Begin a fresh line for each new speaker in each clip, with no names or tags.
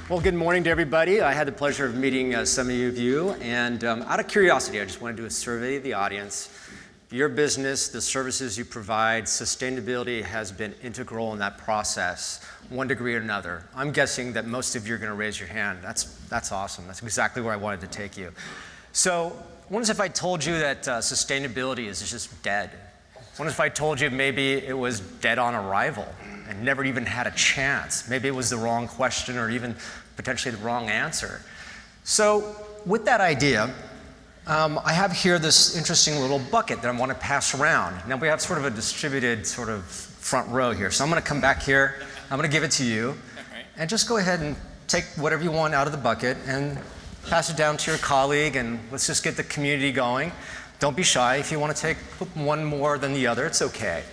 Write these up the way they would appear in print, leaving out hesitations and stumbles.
Well, good morning to everybody. I had the pleasure of meeting some of you, and out of curiosity, I just want to do a survey of the audience. Your business, the services you provide, sustainability has been integral in that process, one degree or another. I'm guessing that most of you are going to raise your hand. That's awesome. That's exactly where I wanted to take you. So, what if I told you that sustainability is just dead? What if I told you maybe it was dead on arrival and never even had a chance? Maybe it was the wrong question or even potentially the wrong answer. So with that idea, I have here this interesting little bucket that I want to pass around. Now we have sort of a distributed sort of front row here. So I'm going to come back here, I'm going to give it to you, and just go ahead and take whatever you want out of the bucket and pass it down to your colleague, and let's just get the community going. Don't be shy. If you want to take one more than the other, it's okay.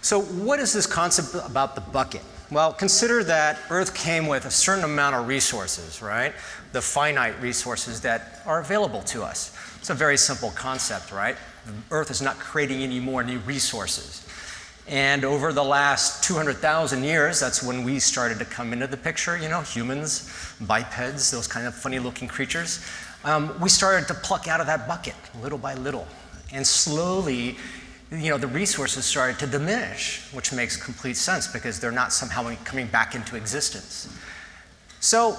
So what is this concept about the bucket? Well, consider that Earth came with a certain amount of resources, right? The finite resources that are available to us. It's a very simple concept, right? Earth is not creating any more new resources. And over the last 200,000 years, that's when we started to come into the picture, you know, humans, bipeds, those kind of funny looking creatures. We started to pluck out of that bucket little by little. And slowly, you know, the resources started to diminish, which makes complete sense because they're not somehow coming back into existence. So,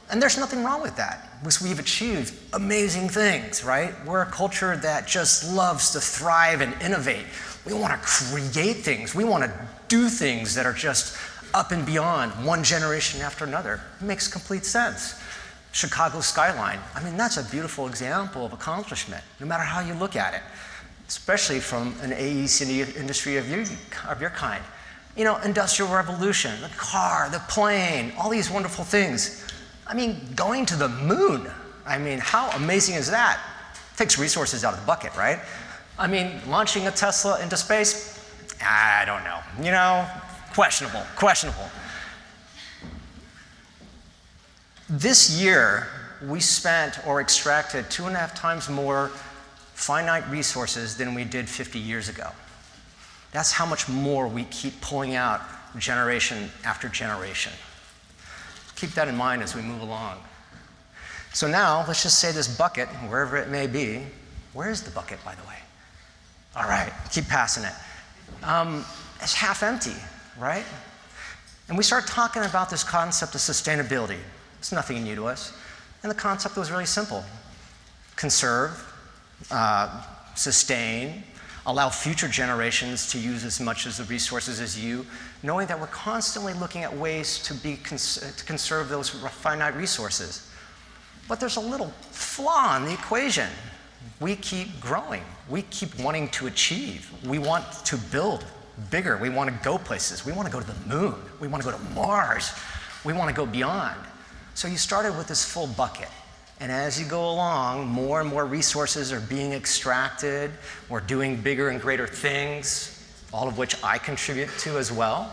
and there's nothing wrong with that, because we've achieved amazing things, right? We're a culture that just loves to thrive and innovate. We want to create things. We want to do things that are just up and beyond one generation after another. It makes complete sense. Chicago skyline, I mean, that's a beautiful example of accomplishment, no matter how you look at it, especially from an AEC industry of your kind. You know, industrial revolution, the car, the plane, all these wonderful things. I mean, going to the moon, I mean, how amazing is that? Takes resources out of the bucket, right? I mean, launching a Tesla into space, I don't know, you know, questionable. This year, we spent or extracted 2.5 times more finite resources than we did 50 years ago. That's how much more we keep pulling out generation after generation. Keep that in mind as we move along. So now, let's just say this bucket, wherever it may be, where is the bucket, by the way? All right, keep passing it. It's half empty, right? And we start talking about this concept of sustainability. It's nothing new to us. And the concept was really simple. Conserve, sustain, allow future generations to use as much of the resources as you, knowing that we're constantly looking at ways to conserve those finite resources. But there's a little flaw in the equation. We keep growing. We keep wanting to achieve. We want to build bigger. We want to go places. We want to go to the moon. We want to go to Mars. We want to go beyond. So you started with this full bucket. And as you go along, more and more resources are being extracted. We're doing bigger and greater things, all of which I contribute to as well.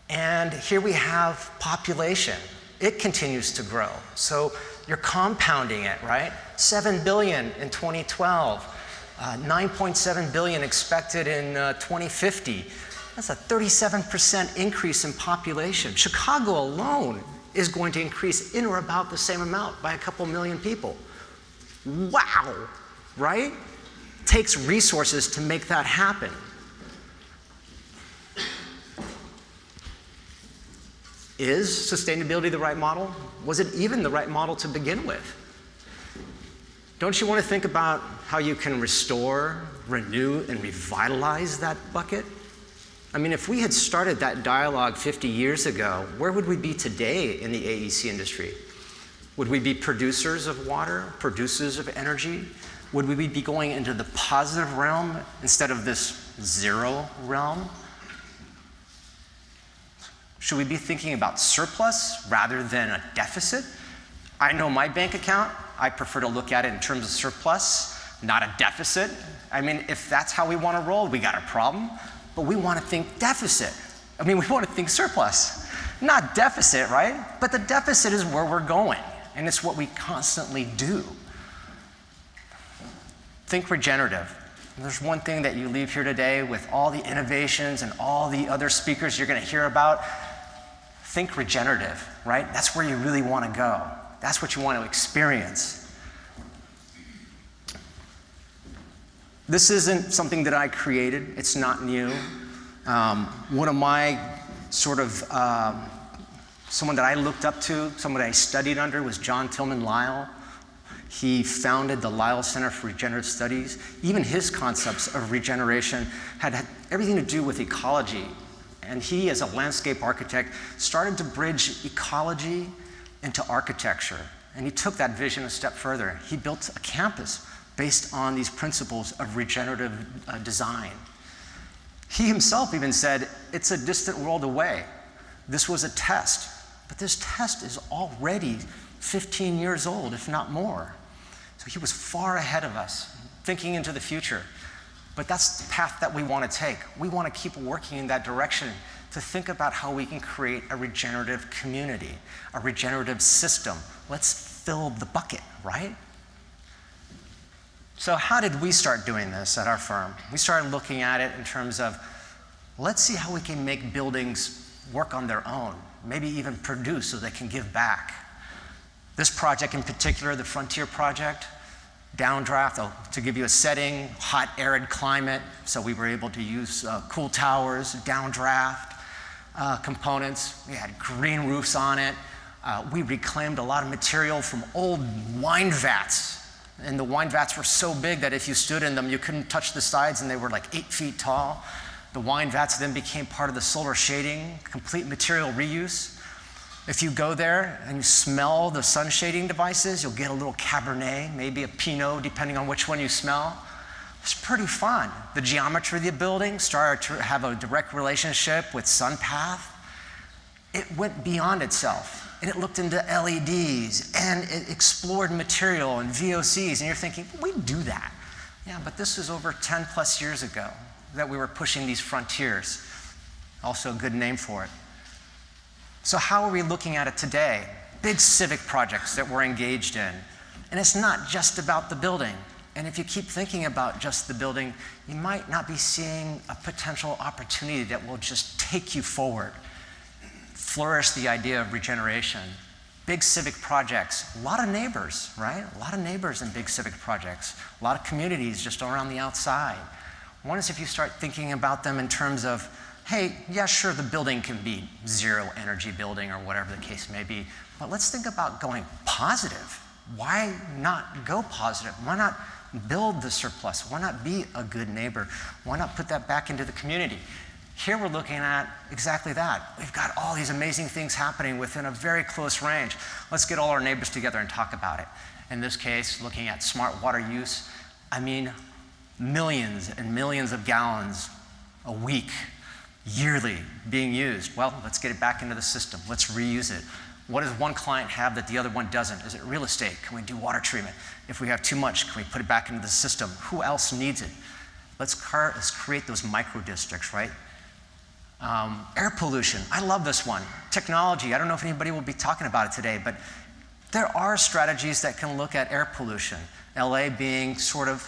And here we have population. It continues to grow. So you're compounding it, right? 7 billion in 2012, 9.7 billion expected in 2050. That's a 37% increase in population. Chicago alone is going to increase in or about the same amount by a couple million people. Wow, right? Takes resources to make that happen. Is sustainability the right model? Was it even the right model to begin with? Don't you want to think about how you can restore, renew, and revitalize that bucket? I mean, if we had started that dialogue 50 years ago, where would we be today in the AEC industry? Would we be producers of water, producers of energy? Would we be going into the positive realm instead of this zero realm? Should we be thinking about surplus rather than a deficit? I know my bank account, I prefer to look at it in terms of surplus, not a deficit. I mean, if that's how we want to roll, we got a problem. But we want to think deficit. I mean, we want to think surplus, not deficit, right? But the deficit is where we're going, and it's what we constantly do. Think regenerative. There's one thing that you leave here today with all the innovations and all the other speakers you're going to hear about. think regenerative, right? That's where you really want to go. That's what you want to experience. This isn't something that I created. It's not new. One of my someone that I looked up to, someone that I studied under was John Tillman Lyle. He founded the Lyle Center for Regenerative Studies. Even his concepts of regeneration had everything to do with ecology. And he, as a landscape architect, started to bridge ecology into architecture. And he took that vision a step further. He built a campus based on these principles of regenerative design. He himself even said, it's a distant world away. This was a test, but this test is already 15 years old, if not more. So he was far ahead of us, thinking into the future. But that's the path that we want to take. We want to keep working in that direction to think about how we can create a regenerative community, a regenerative system. Let's fill the bucket, right? So how did we start doing this at our firm? We started looking at it in terms of, let's see how we can make buildings work on their own, maybe even produce so they can give back. This project in particular, the Frontier Project, downdraft, to give you a setting, hot, arid climate, so we were able to use cool towers, downdraft components. We had green roofs on it. We reclaimed a lot of material from old wine vats. And the wine vats were so big that if you stood in them, you couldn't touch the sides, and they were like 8 feet tall. The wine vats then became part of the solar shading, complete material reuse. If you go there and you smell the sun shading devices, you'll get a little Cabernet, maybe a Pinot, depending on which one you smell. It's pretty fun. The geometry of the building started to have a direct relationship with sun path. It went beyond itself. And it looked into LEDs, and it explored material and VOCs, and you're thinking, we do that. Yeah, but this was over 10 plus years ago that we were pushing these frontiers. Also a good name for it. So how are we looking at it today? Big civic projects that we're engaged in. And it's not just about the building. And if you keep thinking about just the building, you might not be seeing a potential opportunity that will just take you forward. Flourish the idea of regeneration. Big civic projects, a lot of neighbors, right? A lot of neighbors in big civic projects. A lot of communities just around the outside. One is if you start thinking about them in terms of, hey, yeah, sure, the building can be zero energy building or whatever the case may be, but let's think about going positive. Why not go positive? Why not build the surplus? Why not be a good neighbor? Why not put that back into the community? Here we're looking at exactly that. We've got all these amazing things happening within a very close range. Let's get all our neighbors together and talk about it. In this case, looking at smart water use, I mean, millions and millions of gallons a week, yearly, being used. Well, let's get it back into the system. Let's reuse it. What does one client have that the other one doesn't? Is it real estate? Can we do water treatment? If we have too much, can we put it back into the system? Who else needs it? Let's create those micro districts, right? Air pollution, I love this one. Technology, I don't know if anybody will be talking about it today, but there are strategies that can look at air pollution. LA being sort of,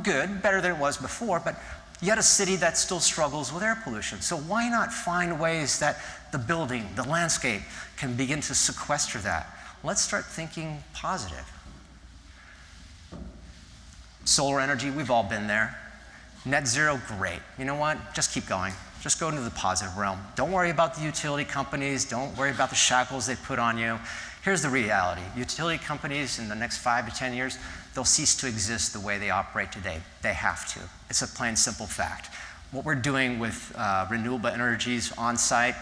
good, better than it was before, but yet a city that still struggles with air pollution. So why not find ways that the building, the landscape, can begin to sequester that? Let's start thinking positive. Solar energy, we've all been there. Net zero, great. You know what? Just keep going. Just go into the positive realm. Don't worry about the utility companies. Don't worry about the shackles they put on you. Here's the reality. Utility companies in the next 5 to 10 years, they'll cease to exist the way they operate today. They have to. It's a plain simple fact. What we're doing with renewable energies on site,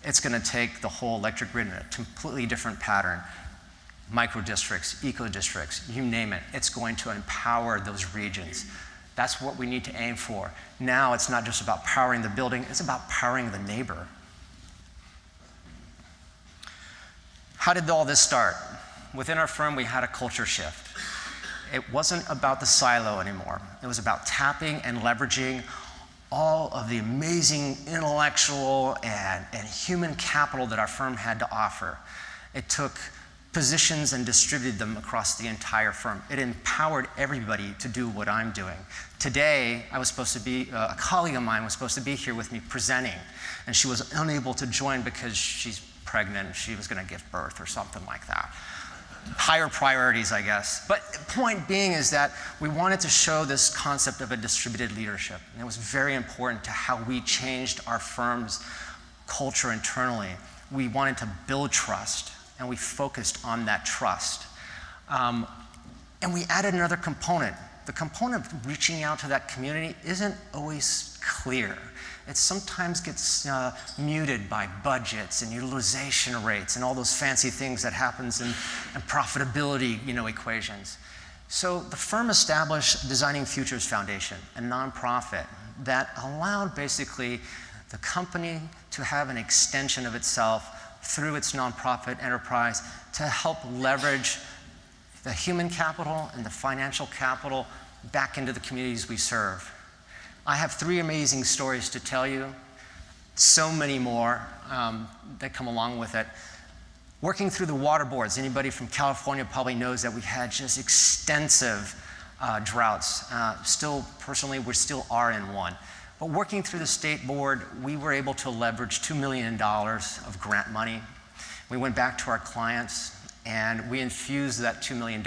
it's going to take the whole electric grid in a completely different pattern. Micro districts, eco districts, you name it. It's going to empower those regions. That's what we need to aim for. Now it's not just about powering the building, it's about powering the neighbor. How did all this start? Within our firm, we had a culture shift. It wasn't about the silo anymore. It was about tapping and leveraging all of the amazing intellectual and human capital that our firm had to offer. It took positions and distributed them across the entire firm. It empowered everybody to do what I'm doing. Today, a colleague of mine was supposed to be here with me presenting, and she was unable to join because she's pregnant. She was going to give birth or something like that. Higher priorities, I guess. But the point being is that we wanted to show this concept of a distributed leadership. And it was very important to how we changed our firm's culture internally. We wanted to build trust, and we focused on that trust. And we added another component. The component of reaching out to that community isn't always clear. It sometimes gets muted by budgets and utilization rates and all those fancy things that happens in profitability, equations. So the firm established Designing Futures Foundation, a nonprofit that allowed basically the company to have an extension of itself through its nonprofit enterprise to help leverage the human capital and the financial capital back into the communities we serve. I have 3 amazing stories to tell you, so many more that come along with it. Working through the water boards, anybody from California probably knows that we've had just extensive droughts. Personally, we still are in one. But working through the state board, we were able to leverage $2 million of grant money. We went back to our clients and we infused that $2 million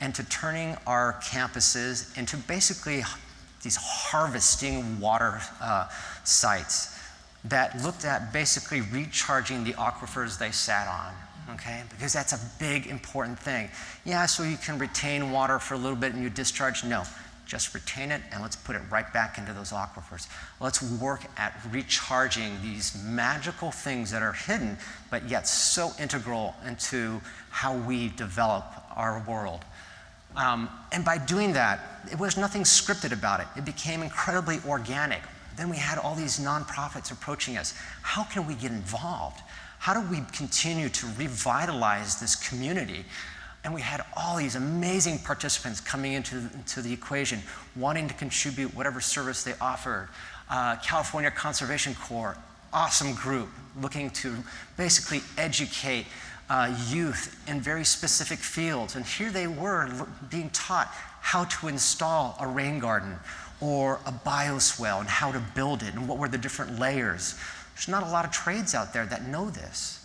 into turning our campuses into basically these harvesting water sites that looked at basically recharging the aquifers they sat on, okay? Because that's a big, important thing. Yeah, so you can retain water for a little bit and you discharge. No, just retain it and let's put it right back into those aquifers. Let's work at recharging these magical things that are hidden, but yet so integral into how we develop our world. And by doing that, it was nothing scripted about it. It became incredibly organic. Then we had all these nonprofits approaching us. How can we get involved? How do we continue to revitalize this community? And we had all these amazing participants coming into the equation, wanting to contribute whatever service they offered. California Conservation Corps, awesome group, looking to basically educate youth in very specific fields. And here they were being taught how to install a rain garden or a bioswale and how to build it and what were the different layers. There's not a lot of trades out there that know this.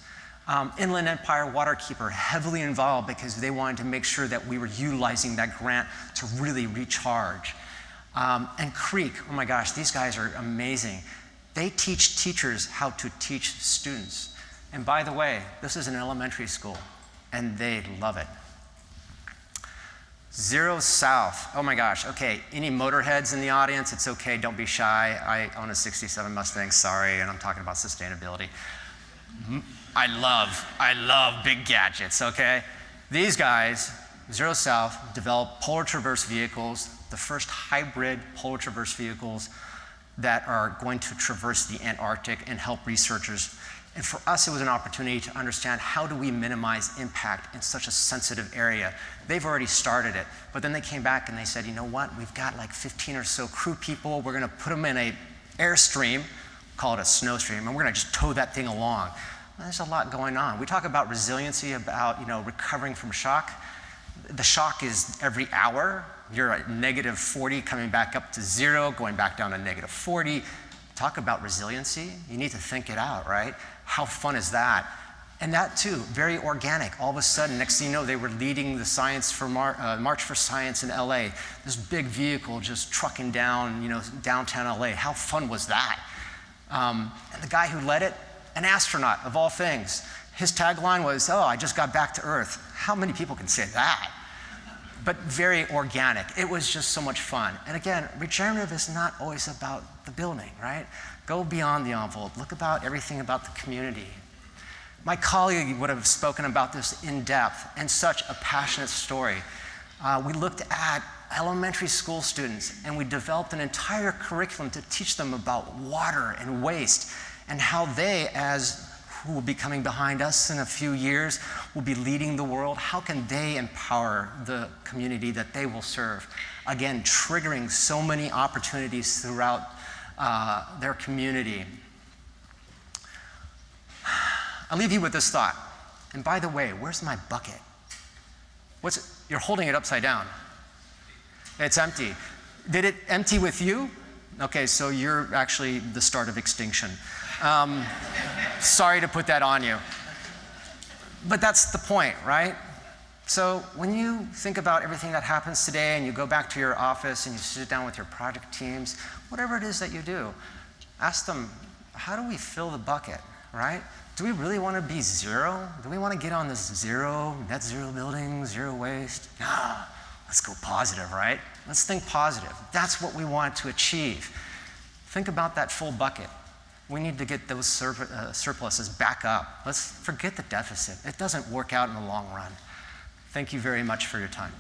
Inland Empire Waterkeeper, heavily involved because they wanted to make sure that we were utilizing that grant to really recharge. And Creek, oh my gosh, these guys are amazing. They teach teachers how to teach students. And by the way, this is an elementary school, and they love it. Zero South, oh my gosh, okay, any motorheads in the audience, it's okay, don't be shy. I own a 67 Mustang, sorry, and I'm talking about sustainability. I love big gadgets, okay? These guys, Zero South, developed polar traverse vehicles, the first hybrid polar traverse vehicles that are going to traverse the Antarctic and help researchers. And for us, it was an opportunity to understand how do we minimize impact in such a sensitive area. They've already started it, but then they came back and they said, you know what, we've got like 15 or so crew people, we're gonna put them in an airstream, call it a snowstream, and we're gonna just tow that thing along. There's a lot going on. We talk about resiliency, about recovering from shock. The shock is every hour. You're at -40, coming back up to 0, going back down to -40. Talk about resiliency. You need to think it out, right? How fun is that? And that too, very organic. All of a sudden, next thing you know, they were leading the Science for March for Science in LA. This big vehicle just trucking down, downtown LA. How fun was that? And the guy who led it, an astronaut of all things. His tagline was, "Oh, I just got back to Earth." How many people can say that? But very organic. It was just so much fun. And again, regenerative is not always about the building, right? Go beyond the envelope. Look about everything about the community. My colleague would have spoken about this in depth and such a passionate story. We looked at elementary school students and we developed an entire curriculum to teach them about water and waste and how they, as who will be coming behind us in a few years, will be leading the world. How can they empower the community that they will serve? Again, triggering so many opportunities throughout their community. I'll leave you with this thought. And by the way, where's my bucket? You're holding it upside down. It's empty. Did it empty with you? Okay, so you're actually the start of extinction. Sorry to put that on you. But that's the point, right? So when you think about everything that happens today and you go back to your office and you sit down with your project teams, whatever it is that you do, ask them, how do we fill the bucket, right? Do we really want to be zero? Do we want to get on this net zero building, zero waste? No, let's go positive, right? Let's think positive. That's what we want to achieve. Think about that full bucket. We need to get those surpluses back up. Let's forget the deficit. It doesn't work out in the long run. Thank you very much for your time.